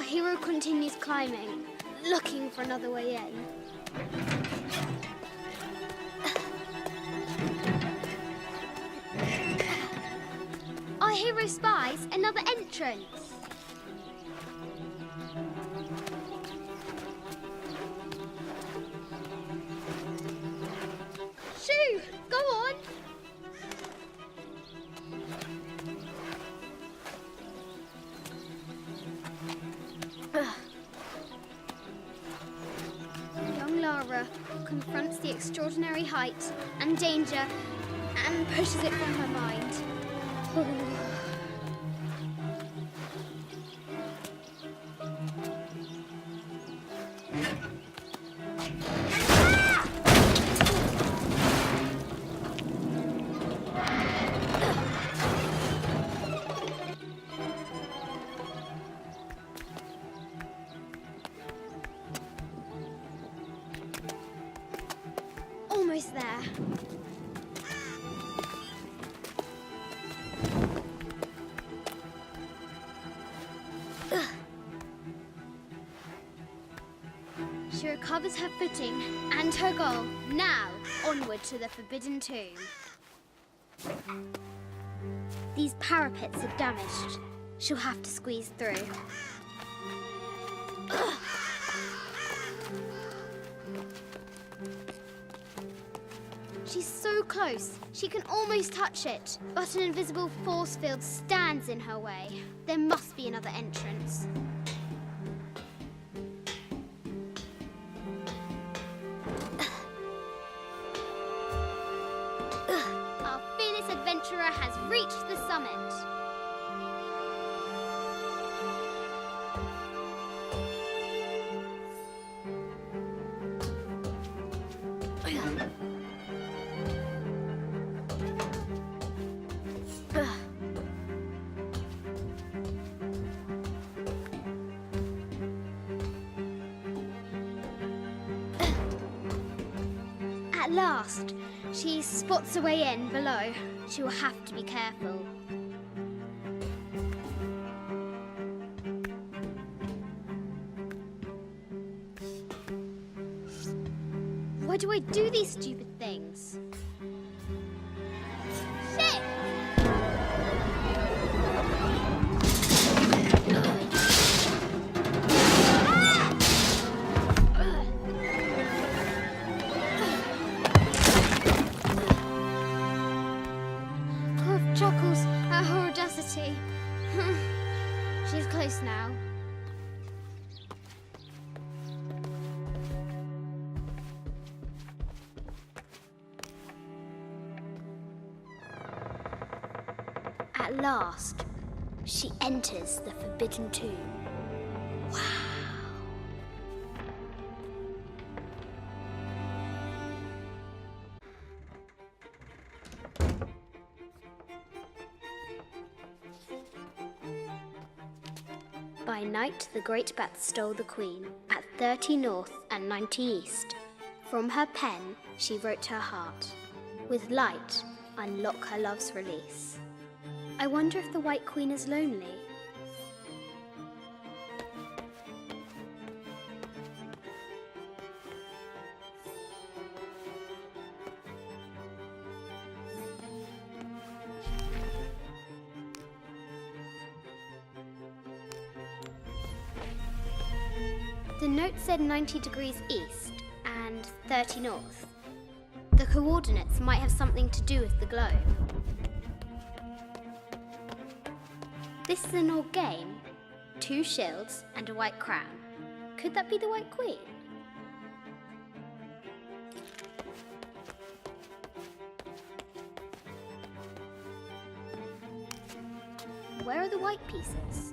hero continues climbing, looking for another way in. Our hero spies another entrance. Shoo! Go on! Young Lara confronts the extraordinary height and danger and pushes it from her mind. Almost there. She recovers her footing and her goal. Now, onward to the Forbidden Tomb. These parapets are damaged. She'll have to squeeze through. She's so close, she can almost touch it. But an invisible force field stands in her way. There must be another entrance. Our fearless adventurer has reached the summit. At last, she spots a way in below. She will have to be careful. Why do I do these stupid things? Shit! Chuckles at her audacity. She's close now. At last, she enters the Forbidden Tomb. Wow. By night, the great bat stole the queen at 30 north and 90 east. From her pen, she wrote her heart. With light, unlock her love's release. I wonder if the White Queen is lonely. The note said 90 degrees east and 30 north. The coordinates might have something to do with the globe. This is an old game. 2 shields and a white crown. Could that be the White Queen? Where are the white pieces?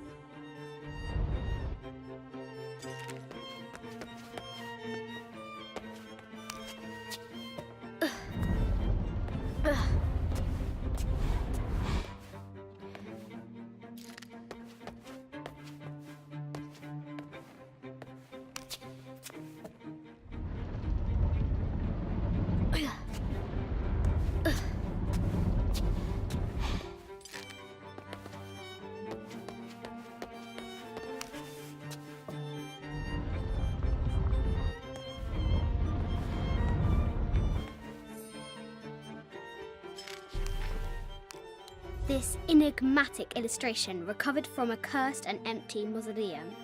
This enigmatic illustration, recovered from a cursed and empty mausoleum,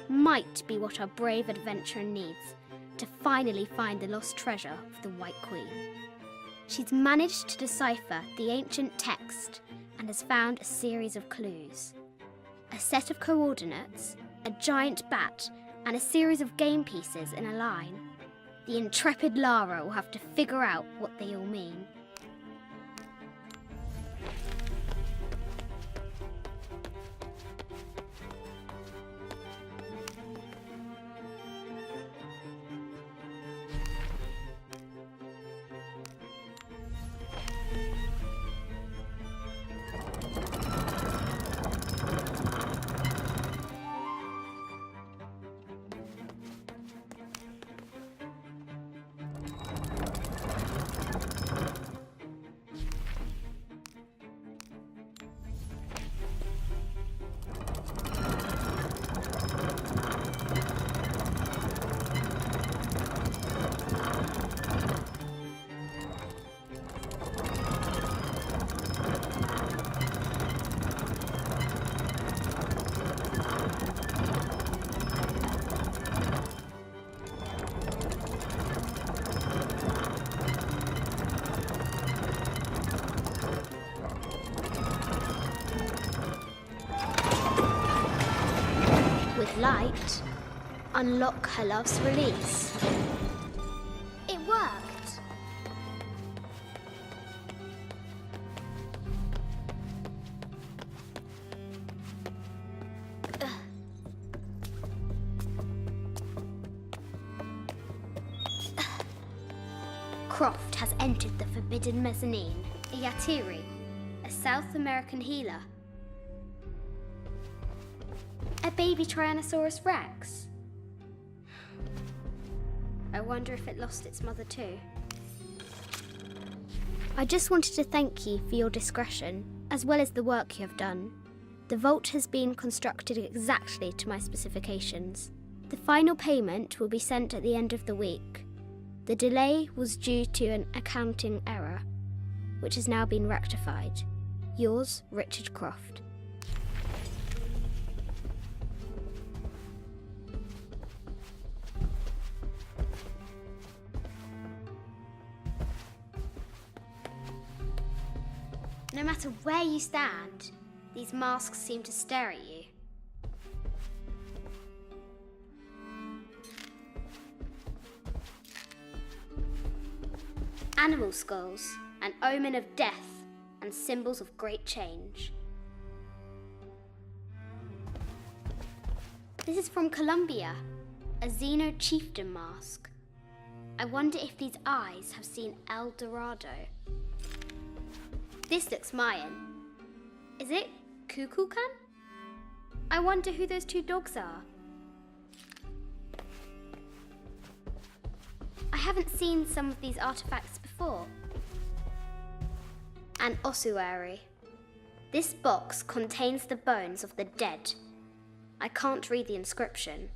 might be what our brave adventurer needs to finally find the lost treasure of the White Queen. She's managed to decipher the ancient text and has found a series of clues. A set of coordinates, a giant bat, and a series of game pieces in a line. The intrepid Lara will have to figure out what they all mean. With light, unlock her love's release. It worked! Croft has entered the forbidden mezzanine. A Yatiri, a South American healer. A baby Tyrannosaurus Rex. I wonder if it lost its mother too. I just wanted to thank you for your discretion, as well as the work you have done. The vault has been constructed exactly to my specifications. The final payment will be sent at the end of the week. The delay was due to an accounting error, which has now been rectified. Yours, Richard Croft. No matter where you stand, these masks seem to stare at you. Animal skulls, an omen of death and symbols of great change. This is from Colombia, a Xeno chieftain mask. I wonder if these eyes have seen El Dorado. This looks Mayan. Is it Kukulkan? I wonder who those two dogs are. I haven't seen some of these artifacts before. An ossuary. This box contains the bones of the dead. I can't read the inscription.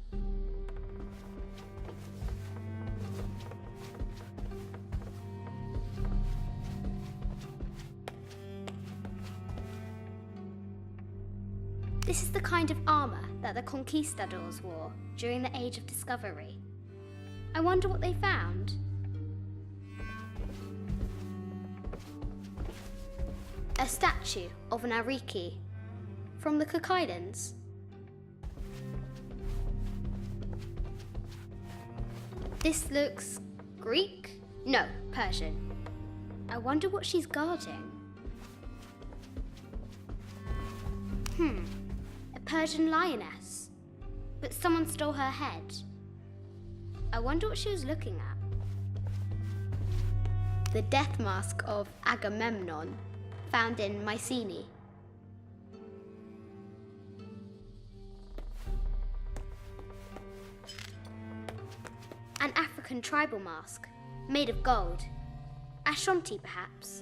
This is the kind of armour that the conquistadors wore during the Age of Discovery. I wonder what they found. A statue of an Ariki from the Cook Islands. This looks Greek? No, Persian. I wonder what she's guarding. A Persian lioness. But someone stole her head. I wonder what she was looking at. The death mask of Agamemnon, found in Mycenae. An African tribal mask, made of gold. Ashanti, perhaps.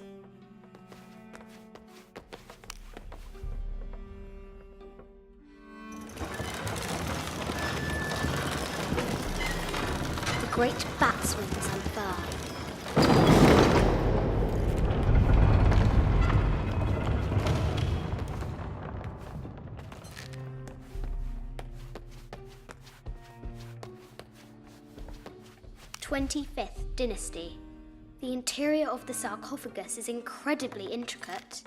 The great bat's wings unfurl. 25th dynasty. The interior of the sarcophagus is incredibly intricate.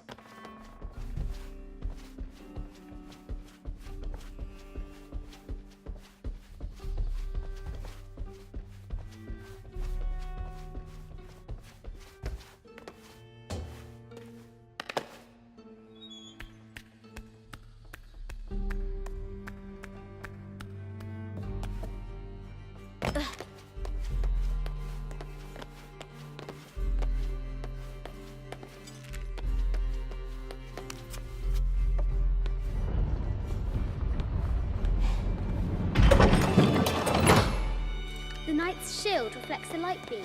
The knight's shield reflects the light beam.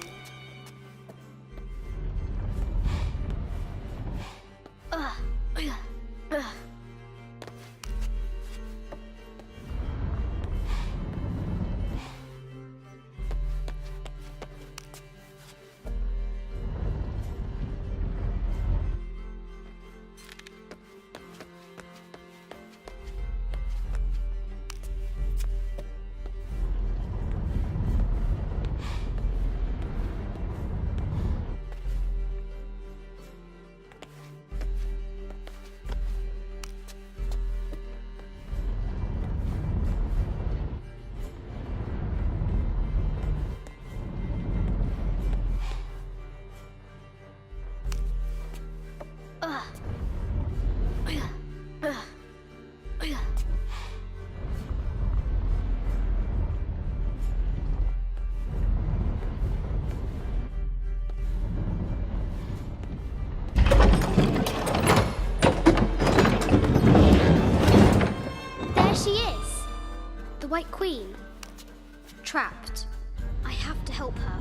There she is! The White Queen. Trapped. I have to help her.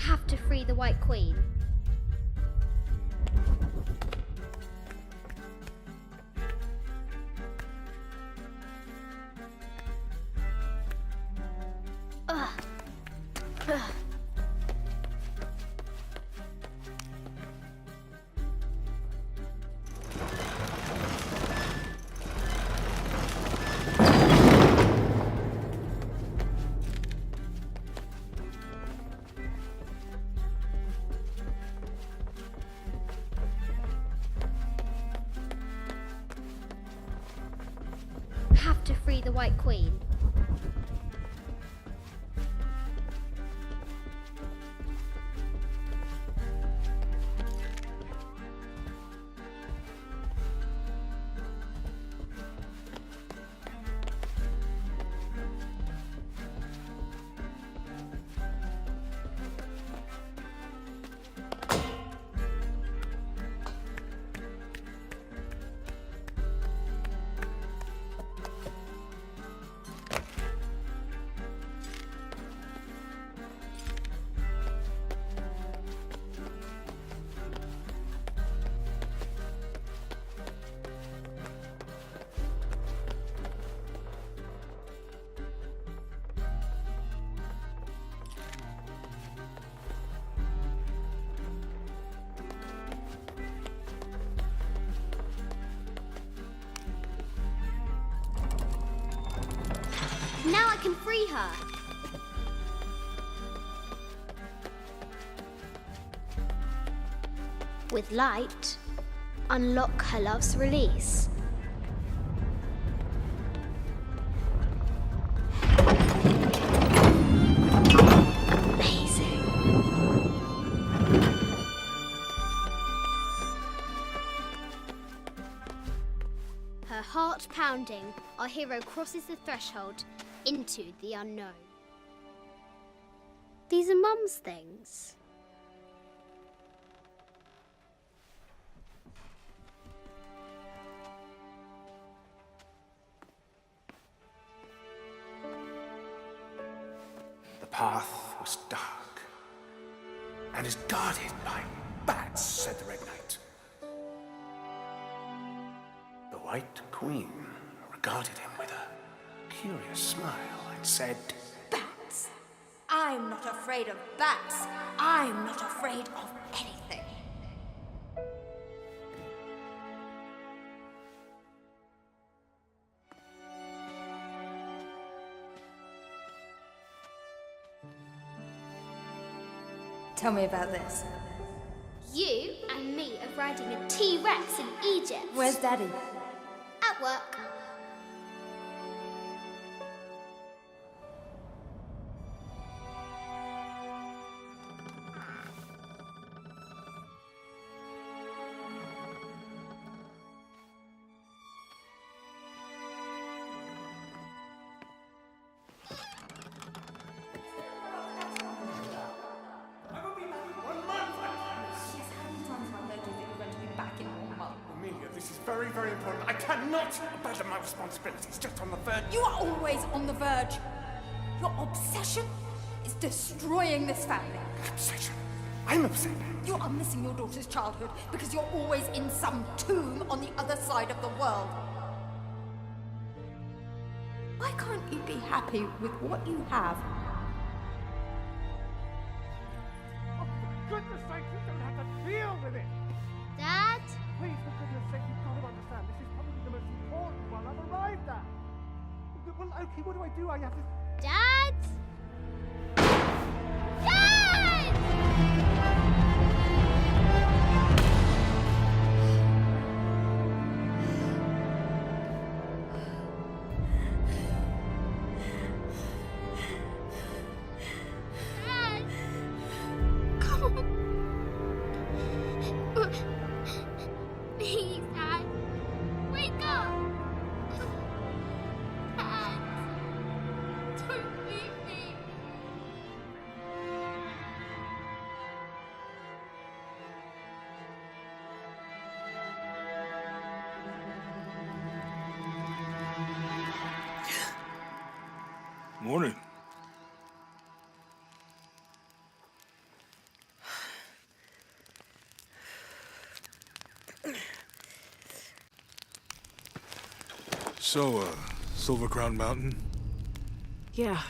Have to free the White Queen. Have to free the White Queen. Now I can free her. With light, unlock her love's release. Amazing. Her heart pounding, our hero crosses the threshold into the unknown. These are Mum's things. The path was dark and is guarded by bats, said the Red Knight. The White Queen regarded him with a curious smile and said, Bats? I'm not afraid of bats. I'm not afraid of anything. Tell me about this. You and me are riding a T-Rex in Egypt. Where's Daddy? At work. This is very, very important. I cannot abandon my responsibilities just on the verge. You are always on the verge. Your obsession is destroying this family. Obsession? I'm upset. You are missing your daughter's childhood because you're always in some tomb on the other side of the world. Why can't you be happy with what you have? Oh, for goodness sake, you don't have to deal with it. Dad? Please, for goodness sake, you've got to understand. This is probably the most important one I've arrived at. Well, okay, what do I do? I have to... Dad? Dad! Dad! Come on. Please, Dad. Wake up. Dad. Don't leave me. Morning. So, Silver Crown Mountain? Yeah.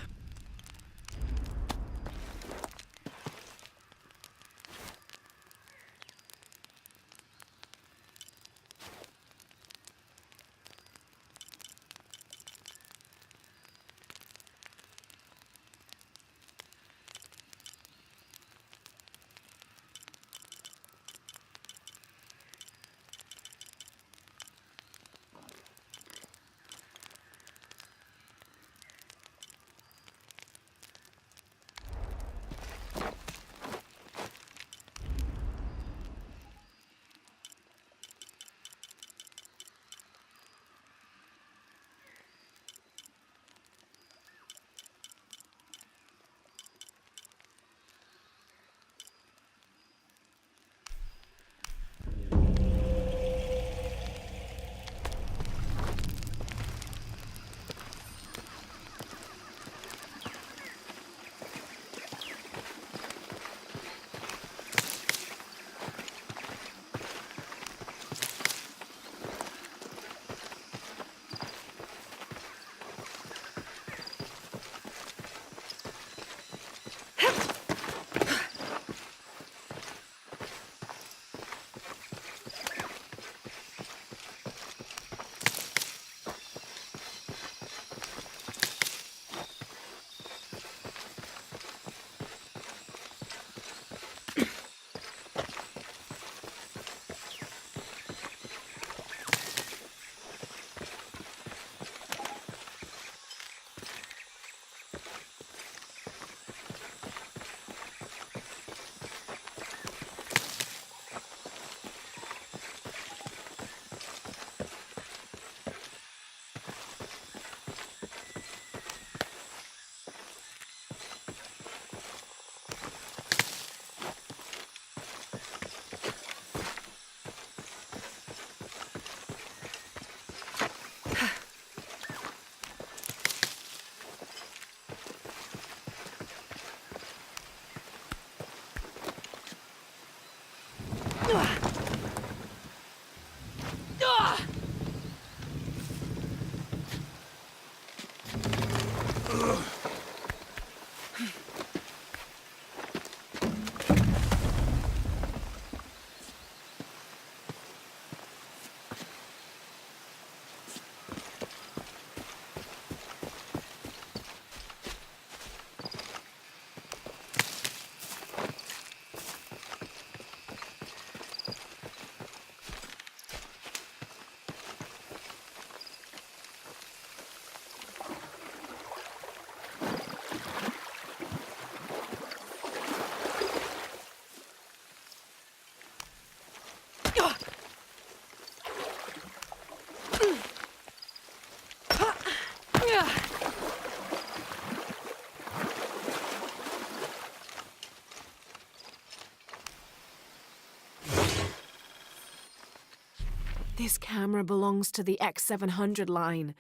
This camera belongs to the X700 line.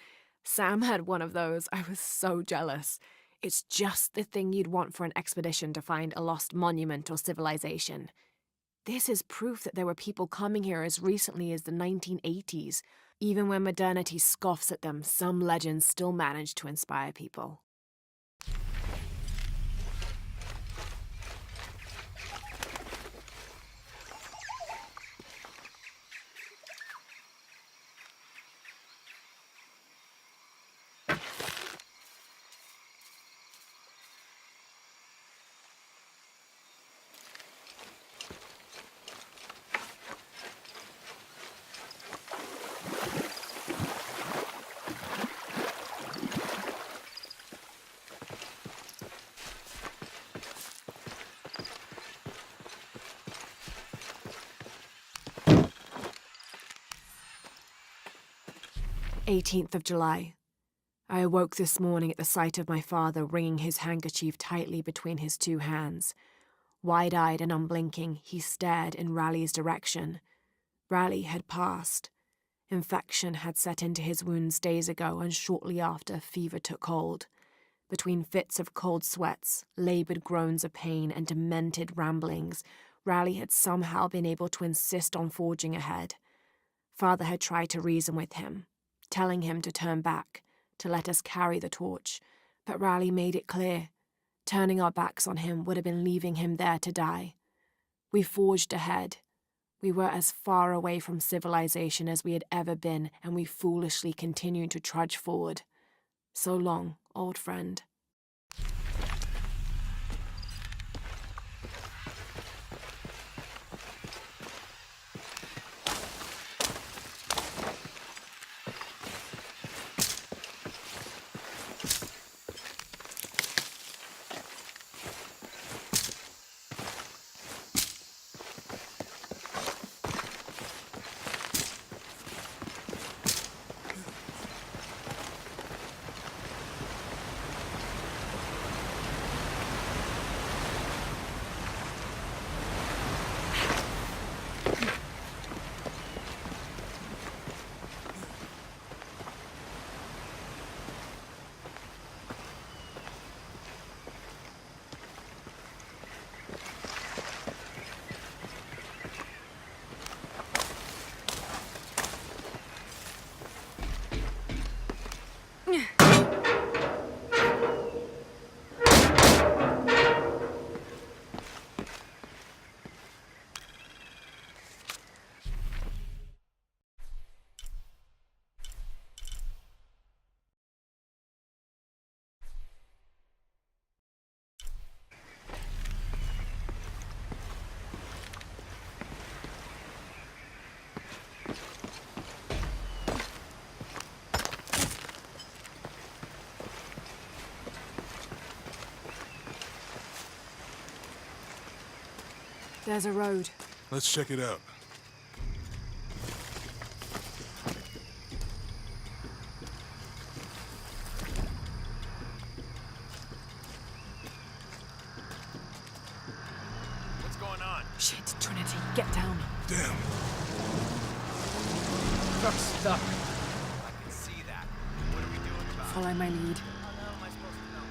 Sam had one of those. I was so jealous. It's just the thing you'd want for an expedition to find a lost monument or civilization. This is proof that there were people coming here as recently as the 1980s. Even when modernity scoffs at them, some legends still manage to inspire people. "18th of July. I awoke this morning at the sight of my father wringing his handkerchief tightly between his two hands. Wide-eyed and unblinking, he stared in Raleigh's direction. Raleigh had passed. Infection had set into his wounds days ago, and shortly after, fever took hold. Between fits of cold sweats, laboured groans of pain, and demented ramblings, Raleigh had somehow been able to insist on forging ahead. Father had tried to reason with him, telling him to turn back, to let us carry the torch, but Raleigh made it clear. Turning our backs on him would have been leaving him there to die. We forged ahead. We were as far away from civilization as we had ever been, and we foolishly continued to trudge forward. So long, old friend. There's a road. Let's check it out. What's going on? Shit, Trinity, get down. Damn. Truck's stuck. I can see that. What are we doing about it? Follow my lead. How the hell am I supposed to know?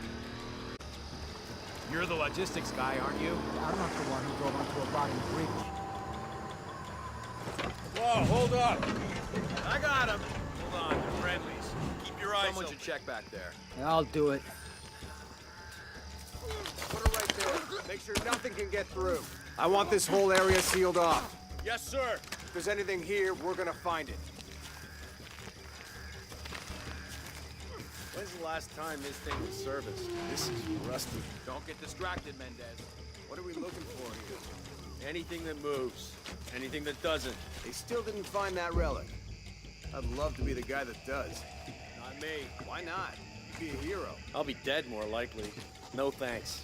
You're the logistics guy, aren't you? I'm not the one who drove onto a rotten bridge. Whoa, hold up! I got him! Hold on, they're friendlies. Keep your eyes Someone open. should check back there. I'll do it. Put her right there. Make sure nothing can get through. I want this whole area sealed off. Yes, sir! If there's anything here, we're gonna find it. When's the last time this thing was serviced? This is rusty. Don't get distracted, Mendez. What are we looking for here? Anything that moves. Anything that doesn't. They still didn't find that relic. I'd love to be the guy that does. Not me. Why not? You'd be a hero. I'll be dead more likely. No thanks.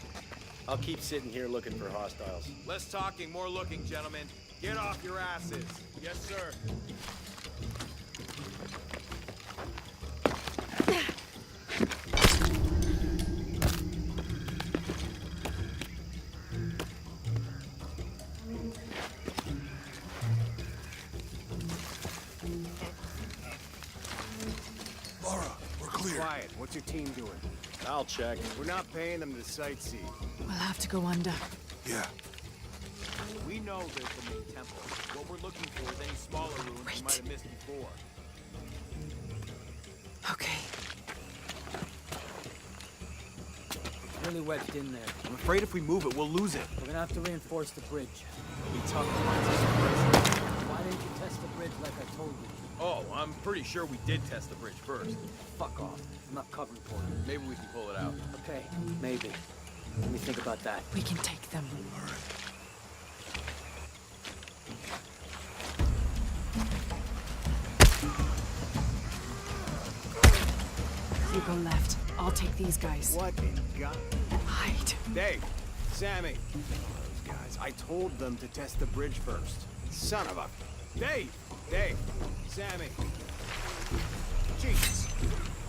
I'll keep sitting here looking for hostiles. Less talking, more looking, gentlemen. Get off your asses. Yes, sir. here. quiet. What's your team doing? I'll check. We're not paying them to sightsee. We'll have to go under. Yeah. We know there's the main temple. What we're looking for is any smaller ruins we might have missed before. Okay. It's really wedged in there. I'm afraid if we move it, we'll lose it. We're gonna have to reinforce the bridge. It'll be tough to find some surprises. Why didn't you test the bridge like I told you? Oh, I'm pretty sure we did test the bridge first. Fuck off. I'm not covering for you. Maybe we can pull it out. Okay, maybe. Let me think about that. We can take them. All right. You go left. I'll take these guys. What in God? Hide. Dave, Sammy. Those guys. I told them to test the bridge first. Son of a... Dave! Dave! Sammy! Jesus!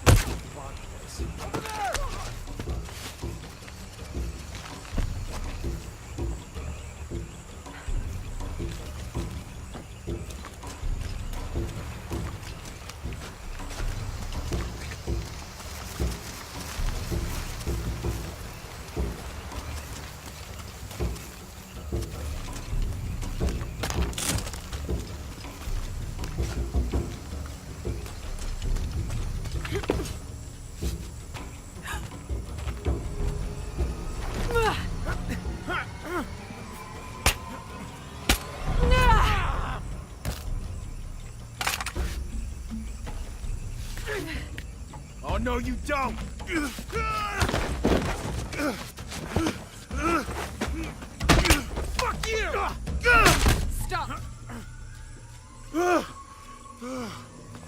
Over there! Oh, no, you don't! Fuck you! Stop!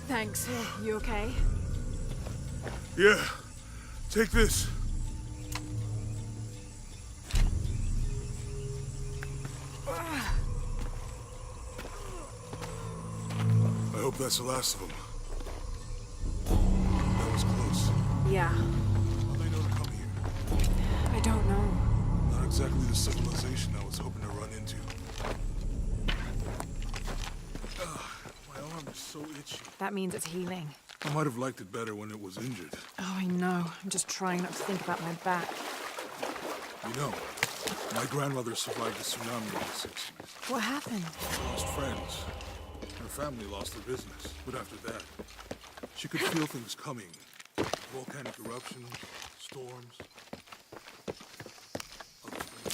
Thanks. You okay? Yeah. Take this. I hope that's the last of them. That was close. Yeah. How'd they know to come here? I don't know. Not exactly the civilization I was hoping to run into. My arm is so itchy. That means it's healing. I might have liked it better when it was injured. Oh, I know. I'm just trying not to think about my back. You know, my grandmother survived the tsunami in the 60s. What happened? Lost friends. Her family lost their business. But after that, she could feel things coming. Volcanic eruptions, storms. Other things.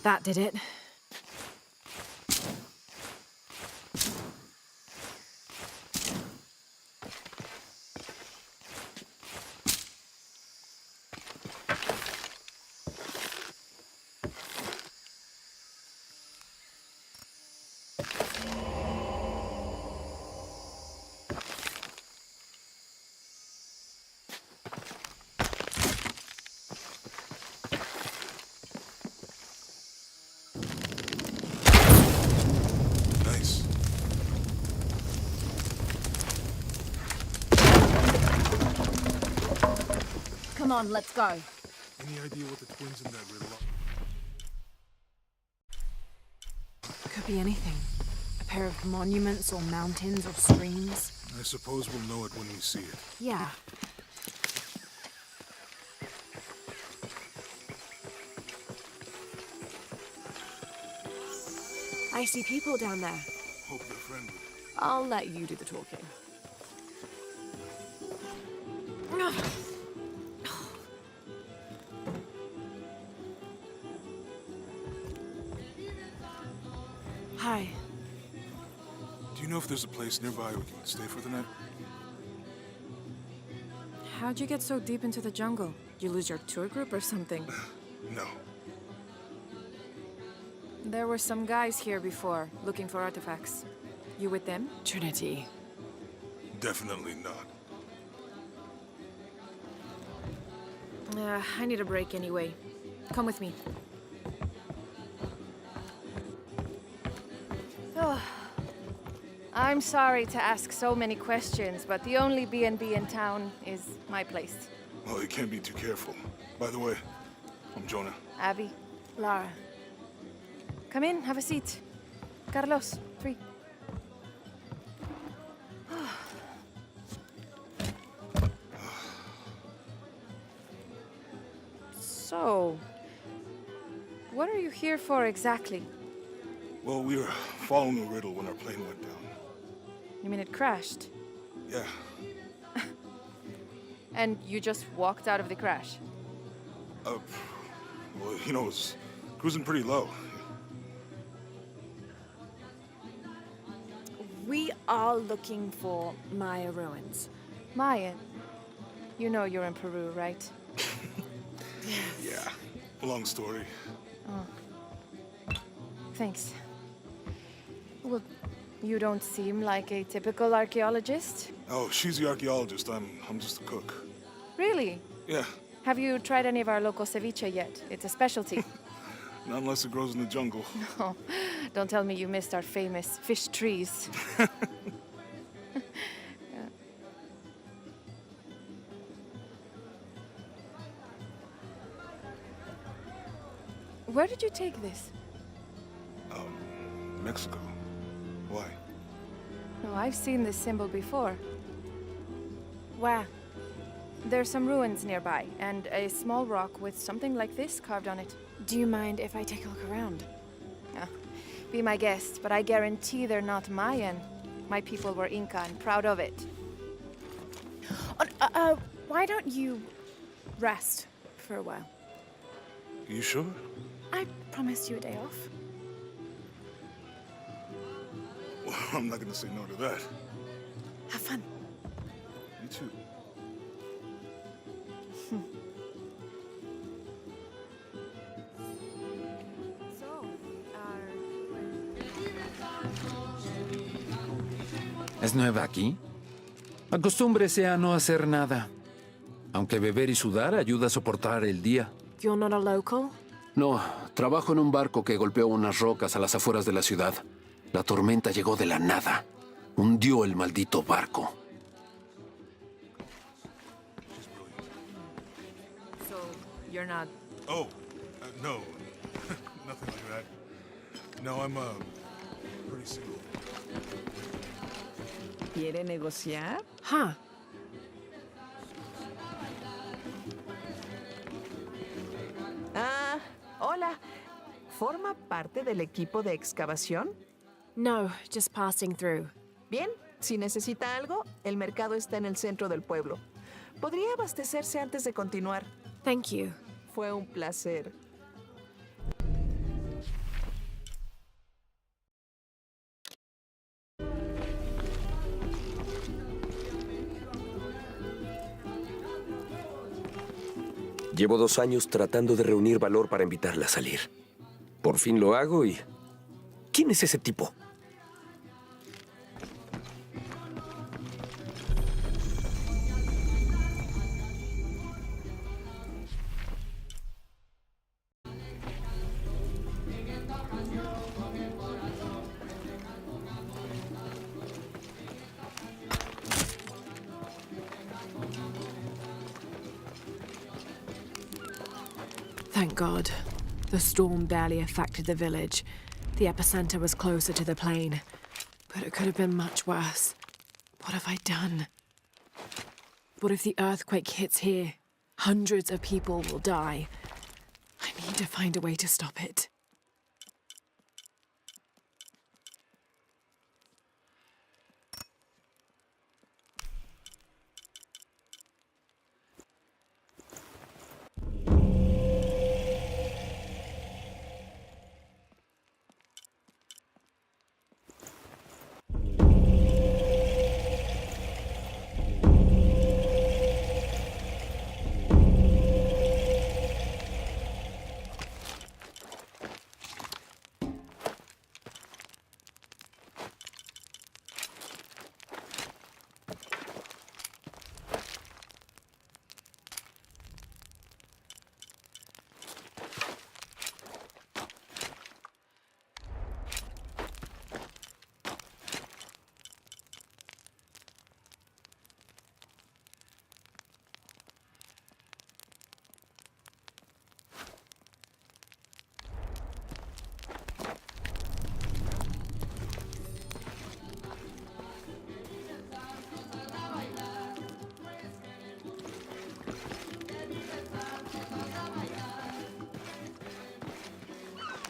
That did it. Nice. Come on, let's go. Any idea what the twins in that riddle are? Could be anything. A pair of monuments or mountains or streams. I suppose we'll know it when we see it. Yeah. I see people down there. Hope they're friendly. I'll let you do the talking. Hi. Do you know if there's a place nearby we can stay for the night? How'd you get so deep into the jungle? Did you lose your tour group or something? No. There were some guys here before, looking for artifacts. You with them? Trinity. Definitely not. I need a break anyway. Come with me. Oh, I'm sorry to ask so many questions, but the only B&B in town is my place. Well, you can't be too careful. By the way, I'm Jonah. Abby? Lara. Come in, have a seat. Carlos, 3. So, what are you here for exactly? Well, we were following a riddle when our plane went down. You mean it crashed? Yeah. And you just walked out of the crash? Well, you know, it was cruising pretty low. We are looking for Maya ruins. Mayan. You know you're in Peru, right? Yeah. Long story. Oh. Thanks. Well, you don't seem like a typical archaeologist. Oh, she's the archaeologist. I'm just a cook. Really? Yeah. Have you tried any of our local ceviche yet? It's a specialty. Not unless it grows in the jungle. No, don't tell me you missed our famous fish trees. Yeah. Where did you take this? Mexico. Why? Oh, I've seen this symbol before. Where? There's some ruins nearby, and a small rock with something like this carved on it. Do you mind if I take a look around? Ah, be my guest, but I guarantee they're not Mayan. My people were Inca and proud of it. Why don't you rest for a while? You sure? I promised you a day off. Well, I'm not gonna say no to that. Have fun. You too. ¿Es nueva aquí? Acostúmbrese a no hacer nada. Aunque beber y sudar ayuda a soportar el día. You're not a local? No, trabajo en un barco que golpeó unas rocas a las afueras de la ciudad. La tormenta llegó de la nada. Hundió el maldito barco. So, you're not... Oh, no. Nothing like that. No, I'm, pretty single. ¿Quiere negociar? Huh. Ah, hola. ¿Forma parte del equipo de excavación? No, just passing through. Bien, si necesita algo, el mercado está en el centro del pueblo. Podría abastecerse antes de continuar. Thank you. Fue un placer. Llevo 2 años tratando de reunir valor para invitarla a salir. Por fin lo hago y... ¿Quién es ese tipo? Thank God. The storm barely affected the village. The epicenter was closer to the plain. But it could have been much worse. What have I done? What if the earthquake hits here? Hundreds of people will die. I need to find a way to stop it.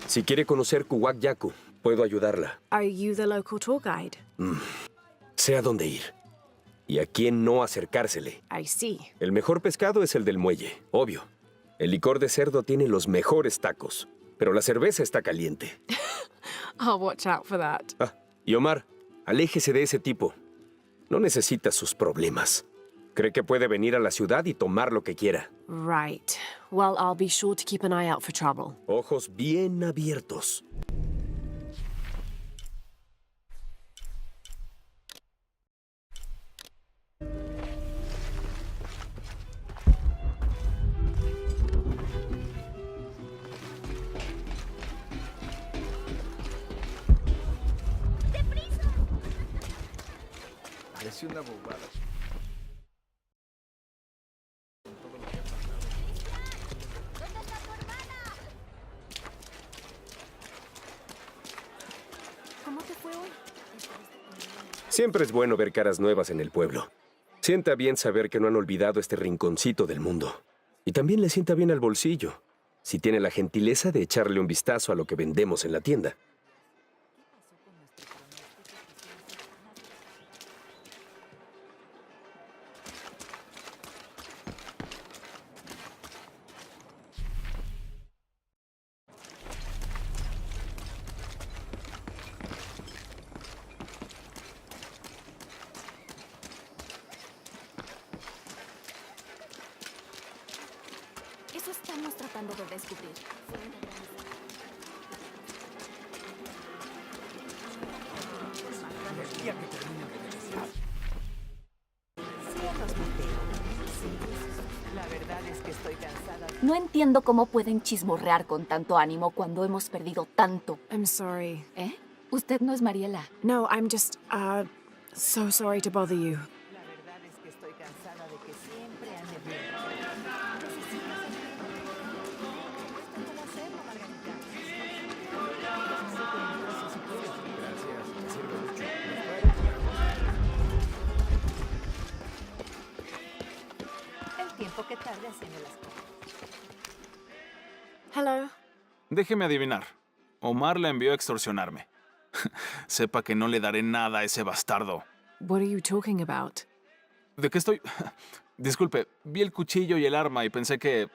Si quiere conocer Kuwak Yaku, puedo ayudarla. Are you the local tour guide? Sé a dónde ir. Y a quién no acercársele. I see. El mejor pescado es el del muelle, obvio. El licor de cerdo tiene los mejores tacos, pero la cerveza está caliente. I'll watch out for that. Ah, y Omar, aléjese de ese tipo. No necesita sus problemas. Cree que puede venir a la ciudad y tomar lo que quiera. Right. Well, I'll be sure to keep an eye out for trouble. Ojos bien abiertos. Parece una bobada. ¿Cómo te fue hoy? Siempre es bueno ver caras nuevas en el pueblo. Sienta bien saber que no han olvidado este rinconcito del mundo. Y también le sienta bien al bolsillo, si tiene la gentileza de echarle un vistazo a lo que vendemos en la tienda. Eso estamos tratando de descubrir. La verdad es que estoy cansada. No entiendo cómo pueden chismorrear con tanto ánimo cuando hemos perdido tanto. I'm sorry. ¿Eh? Usted no es Mariela. No, I'm just, so sorry to bother you. La verdad es que estoy cansada de que siempre ande el tiempo que tarde haciendo las cosas. Hello. Déjeme adivinar. Omar la envió a extorsionarme. Sepa que no le daré nada a ese bastardo. What are you talking about? ¿De qué estoy? Disculpe, vi el cuchillo y el arma y pensé que...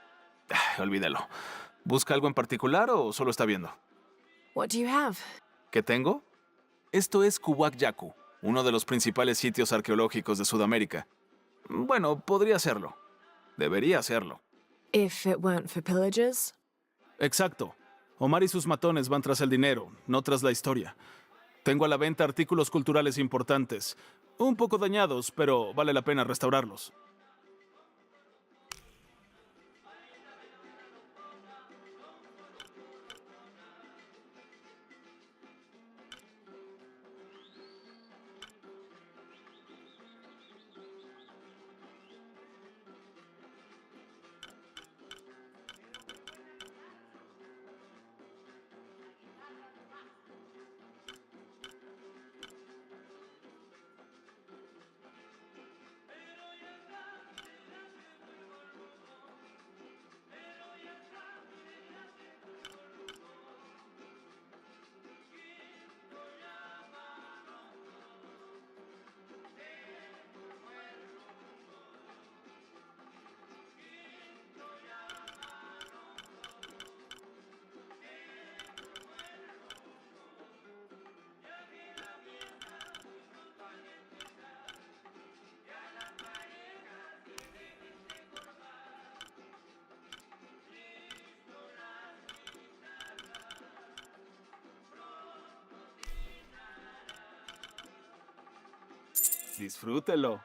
olvídalo. ¿Busca algo en particular o solo está viendo? What do you have? ¿Qué tengo? Esto es Kuwak Yaku, uno de los principales sitios arqueológicos de Sudamérica. Bueno, podría serlo. Debería serlo. If it weren't for pillagers? Exacto. Omar y sus matones van tras el dinero, no tras la historia. Tengo a la venta artículos culturales importantes. Un poco dañados, pero vale la pena restaurarlos. Disfrútelo.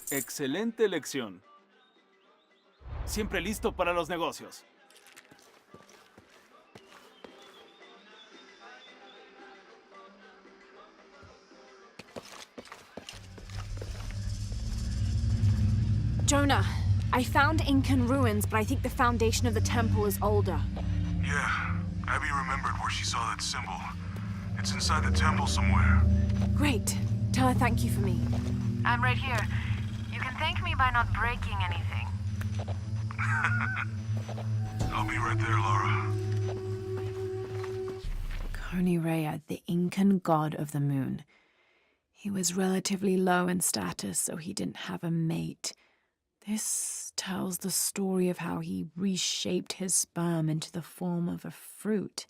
Excelente elección. Siempre listo para los negocios. Jonah, I found Incan ruins, but I think the foundation of the temple is older. Yeah, Abby remembered where she saw that symbol. It's inside the temple somewhere. Great. Tell her thank you for me. I'm right here. You can thank me by not breaking anything. I'll be right there, Laura. Konirea, the Incan god of the moon. He was relatively low in status, so he didn't have a mate. This tells the story of how he reshaped his sperm into the form of a fruit,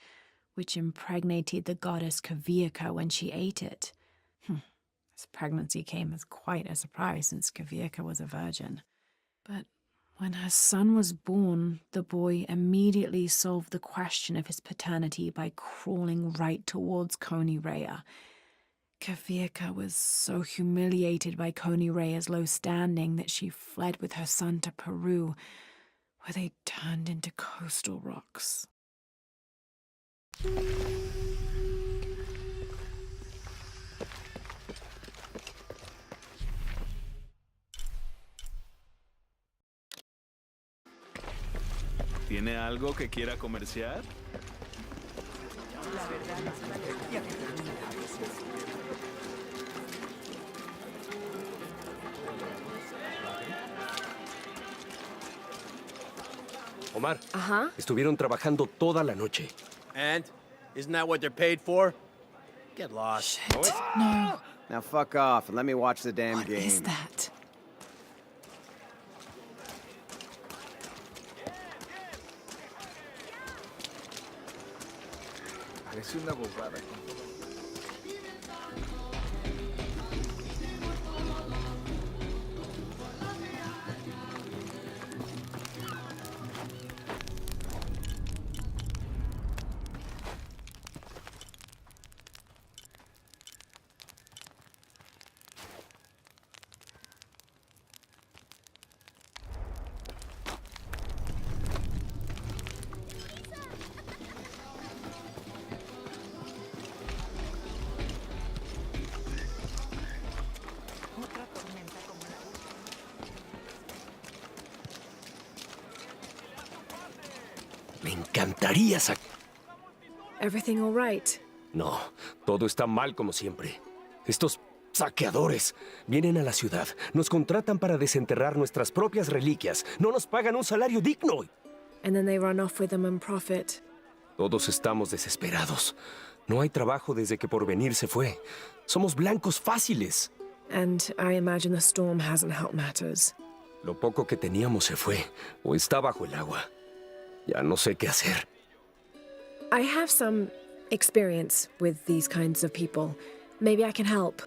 which impregnated the goddess Kavika when she ate it. His pregnancy came as quite a surprise since Kavika was a virgin. But when her son was born, the boy immediately solved the question of his paternity by crawling right towards Konirea. Kavika was so humiliated by Konirea's low standing that she fled with her son to Peru, where they turned into coastal rocks. ¿Tiene algo que quiera comerciar? Omar, estuvieron trabajando toda la noche. And? Isn't that what they're paid for? Get lost. No. Now fuck off and let me watch the damn game. What is that? Parece una bobada. Me encantaría Everything all right? No, todo está mal como siempre. Estos saqueadores vienen a la ciudad, nos contratan para desenterrar nuestras propias reliquias, no nos pagan un salario digno. And then they run off with them and profit. Todos estamos desesperados. No hay trabajo desde que Porvenir se fue. Somos blancos fáciles. And I imagine the storm hasn't helped matters. Lo poco que teníamos se fue, o está bajo el agua. Ya no sé qué hacer. I have some experience with these kinds of people. Maybe I can help.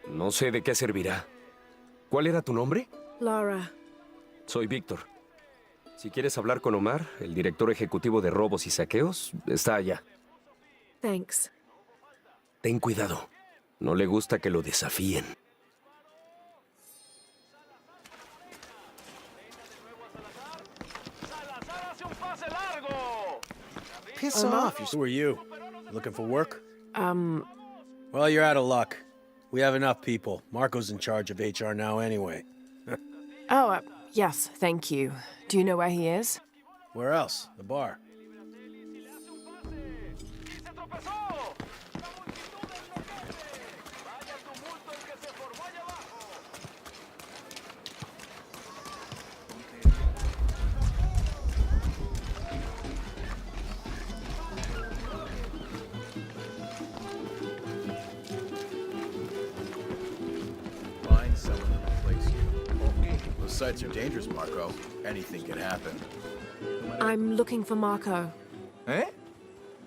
No sé de qué servirá. ¿Cuál era tu nombre? Laura. Soy Víctor. Si quieres hablar con Omar, el director ejecutivo de robos y saqueos, está allá. Thanks. Ten cuidado. No le gusta que lo desafíen. Piss off. Who are you? Looking for work? Well, you're out of luck. We have enough people. Marco's in charge of HR now anyway. Yes, thank you. Do you know where he is? Where else? The bar. Find someone to replace you. Those sites are dangerous, Marco. Anything could happen. I'm looking for Marco. ¿Eh?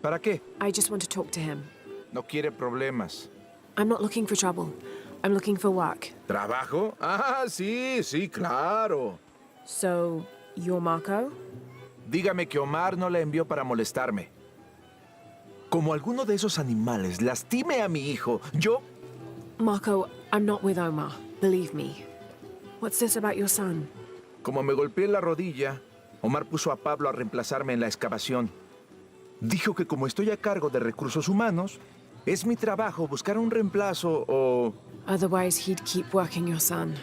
¿Para qué? I just want to talk to him. No quiere problemas. I'm not looking for trouble. I'm looking for work. ¿Trabajo? Ah, sí, claro. So, you're Marco? Dígame que Omar no la envió para molestarme. Como alguno de esos animales lastime a mi hijo, yo... Marco, I'm not with Omar. Believe me. What's this about your son? Como me golpeé la rodilla, Omar puso a Pablo a reemplazarme en la excavación. Dijo que como estoy a cargo de recursos humanos, es mi trabajo buscar un reemplazo o... Otherwise, he'd keep working your son.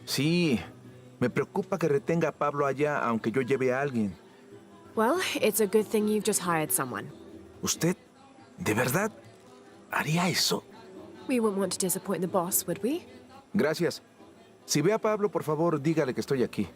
Sí, me preocupa que retenga a Pablo allá aunque yo lleve a alguien. Well, it's a good thing you've just hired someone. ¿Usted, de verdad, haría eso? We wouldn't want to disappoint the boss, would we? Gracias. Si ve a Pablo, por favor, dígale que estoy aquí.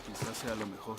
Quizás sea lo mejor.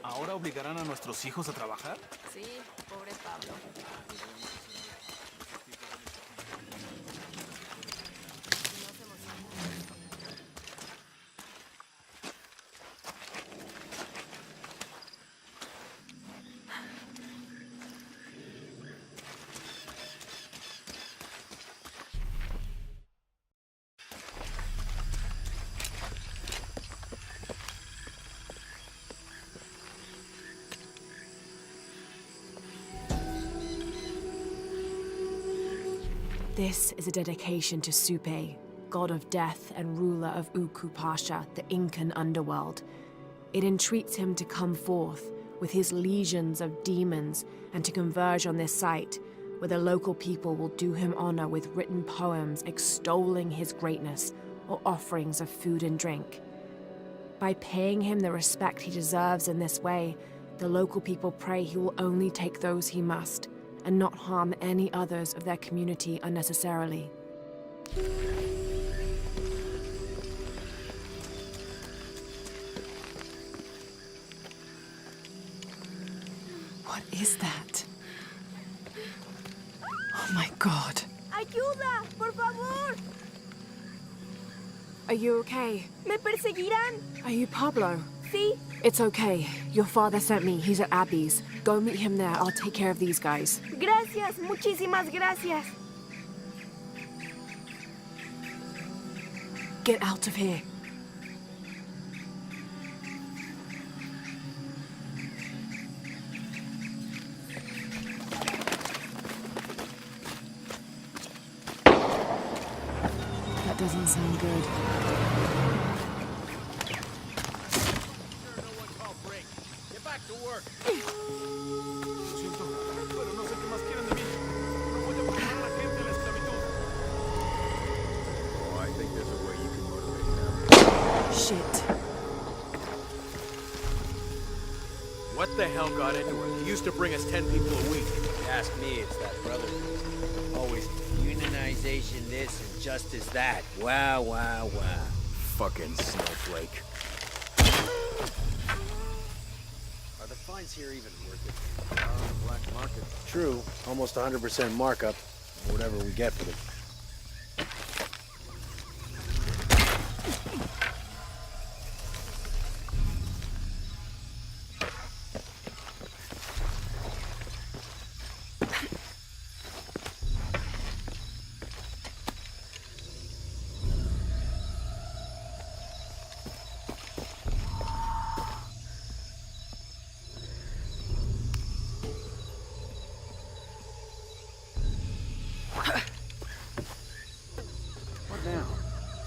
¿Ahora obligarán a nuestros hijos a trabajar? Sí, pobre Pablo. This is a dedication to Supe, god of death and ruler of Uku Pasha, the Incan underworld. It entreats him to come forth with his legions of demons and to converge on this site, where the local people will do him honor with written poems extolling his greatness or offerings of food and drink. By paying him the respect he deserves in this way, the local people pray he will only take those he must, and not harm any others of their community unnecessarily. What is that? Oh my god. ¡Ayuda! ¡Por favor! Are you okay? ¡Me perseguirán! Are you Pablo? Sí. It's okay. Your father sent me. He's at Abby's. Go meet him there. I'll take care of these guys. Gracias, muchísimas gracias. Get out of here. That doesn't sound good. To work. Oh, I think there's a way you can motivate them. Shit. What the hell got into her? He used to bring us 10 people a week. If you ask me, it's that brother. Always unionization this and justice that. Wow, wow, wow. Fucking snowflake. Are the fines here even worth it? On the black market. True. Almost 100% markup. Whatever we get for them.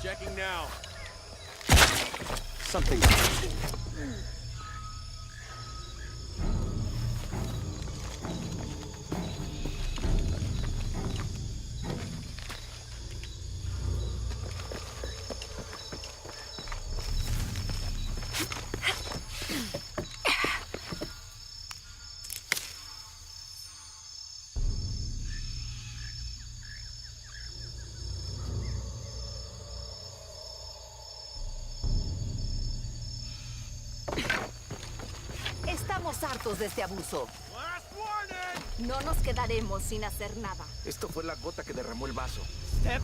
Checking now. Something. hartos de este abuso. No nos quedaremos sin hacer nada. Esto fue la gota que derramó el vaso. Step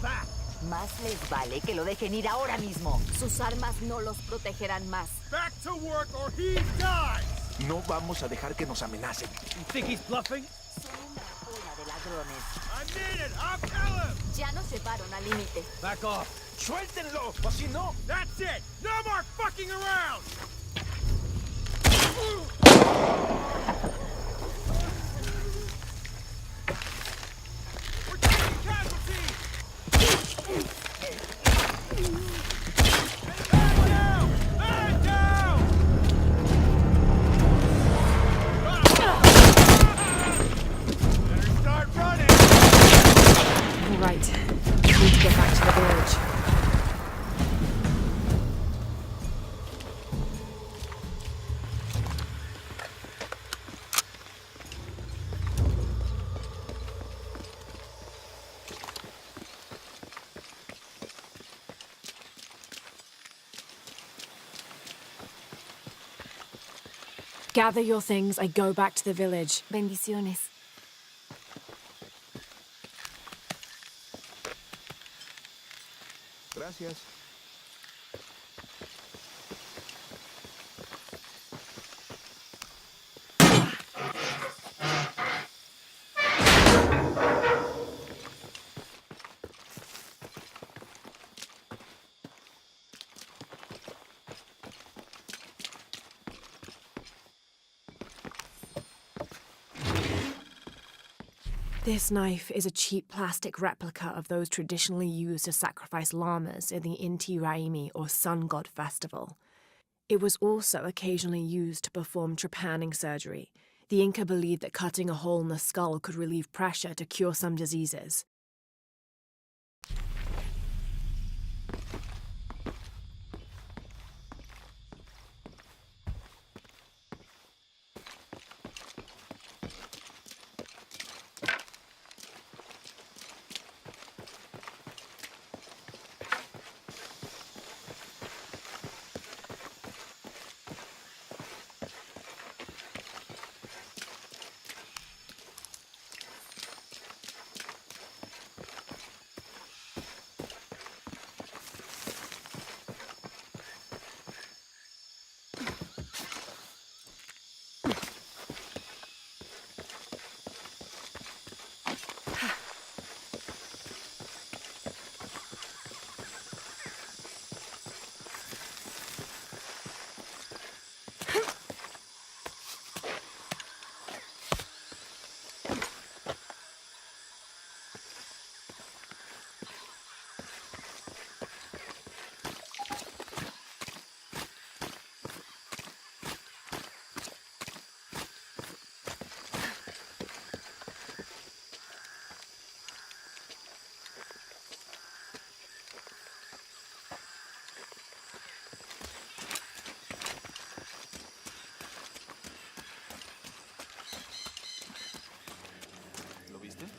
back. Más les vale que lo dejen ir ahora mismo. Sus armas no los protegerán más. Back to work or he dies! No vamos a dejar que nos amenacen. You think he's bluffing? Son una bola de ladrones. I mean it! I'll kill him! Ya nos llevaron al límite. Back off! ¡Suéltenlo! ¡O si no! That's it! No more fucking around! We're taking casualties! Man down! Man down! Better start running! All right. Need to get back to the village. Gather your things. I go back to the village. Bendiciones. Gracias. This knife is a cheap plastic replica of those traditionally used to sacrifice llamas in the Inti Raymi or Sun God Festival. It was also occasionally used to perform trepanning surgery. The Inca believed that cutting a hole in the skull could relieve pressure to cure some diseases.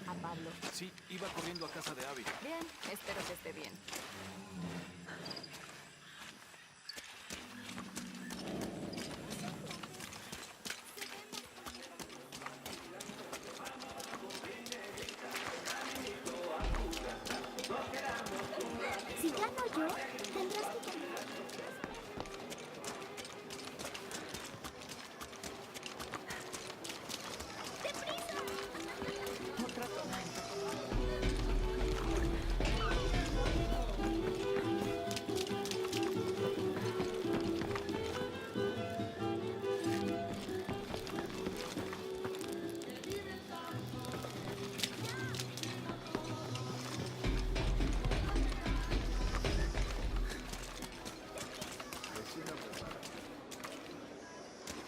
A Pablo. Sí, iba corriendo a casa de Abby. Bien, espero que esté bien. Si gano yo, tendrás que cambiar.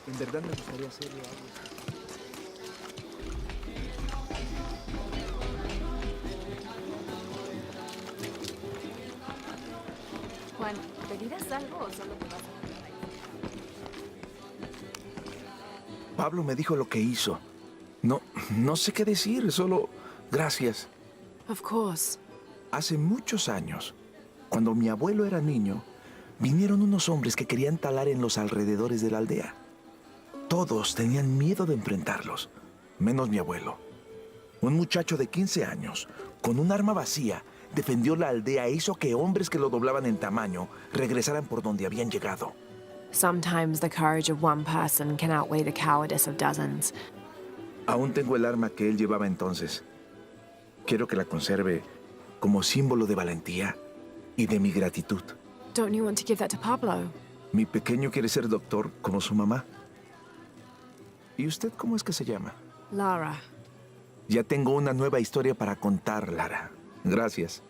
En verdad me gustaría hacerle algo. Juan, ¿pedirás algo o solo te vas a quedar ahí? Pablo me dijo lo que hizo. No sé qué decir, solo gracias. Of course. Hace muchos años, cuando mi abuelo era niño, vinieron unos hombres que querían talar en los alrededores de la aldea. Todos tenían miedo de enfrentarlos, menos mi abuelo. Un muchacho de 15 años, con un arma vacía, defendió la aldea e hizo que hombres que lo doblaban en tamaño regresaran por donde habían llegado. Sometimes the courage of one person can outweigh the cowardice of dozens. Aún tengo el arma que él llevaba entonces. Quiero que la conserve como símbolo de valentía y de mi gratitud. Don't you want to give that to Pablo? Mi pequeño quiere ser doctor como su mamá. ¿Y usted cómo es que se llama? Lara. Ya tengo una nueva historia para contar, Lara. Gracias.